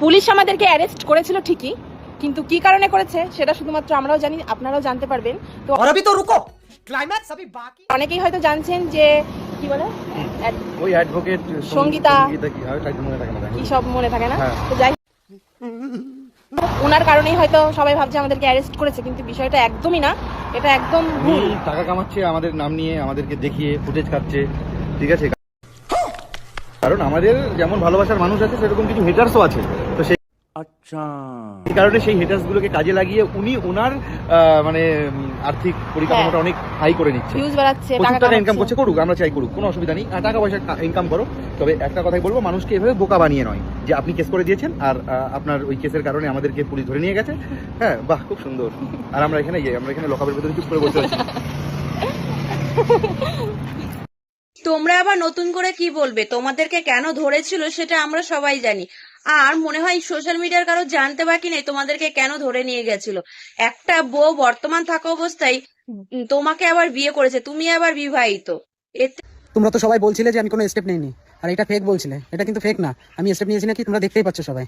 Police আমাদেরকে arrest করেছিল ঠিকই, কিন্তু কি কারণে করেছে সেটা শুধুমাত্র আমরাও জানি, আপনারাও জানতে পারবেন। তো অনেকেই হয়তো জানছেন যে কি বলে ওই অ্যাডভোকেট সঙ্গীতা কি হয় তাই তো মনে থাকে না। কি সব মনে থাকে না। হ্যাঁ। তো যাই ওনার কারণেই হয়তো সবাই ভাবছে আমাদেরকে অ্যারেস্ট করেছে, কিন্তু বিষয়টা একদমই না, এটা একদম ভুল। টাকা কামাচ্ছে আমাদের নাম নিয়ে, আমাদেরকে দেখিয়ে ফুটেজ খাচ্ছে, ঠিক আছে। কারণ আমাদের যেমন ভালোবাসার মানুষ আছে সেরকম কিছু হেটার্সও আছে। তো সেই এই কারণে সেই হেটার্স গুলোকে কাজে লাগিয়ে উনি ওনার মানে আর্থিক পরিকাঠামোটা অনেক হাই করে নিচ্ছে, ভিউজ বাড়াচ্ছে, টাকা ইনকাম করছে, করুক, আমরা চাই করুক, কোনো অসুবিধা নেই, টাকা পয়সা ইনকাম করো। তবে একটা কথাই বলবো, মানুষকে এভাবে বোকা বানিয়ে নয় যে আপনি কেস করে দিয়েছেন আর আপনার ওই কেসের কারণে আমাদেরকে পুলিশ ধরে নিয়ে গেছে। হ্যাঁ, বাহ, খুব সুন্দর। আর আমরা এখানে লকাপের ভেতরে চুপ করে বসে আছি। তোমরা আবার নতুন করে কি বলবে? তোমাদেরকে কেন ধরেছিল সেটা আমরা সবাই জানি। আর মনে হয় সোশ্যাল মিডিয়ার কারো জানতে বাকি নেই তোমাদেরকে কেন ধরে নিয়ে গেছিল। একটা বউ বর্তমান থাকা অবস্থায় তোমাকে আবার বিয়ে করেছে, তুমি আবার বিবাহিত। এতে তোমরা তো সবাই বলছিলে যে আমি কোনো স্টেপ নেইনি, আর এটা ফেক বলছিলে। এটা কিন্তু ফেক না, আমি স্টেপ নিয়েছি নাকি তোমরা দেখতেই পাচ্ছ সবাই।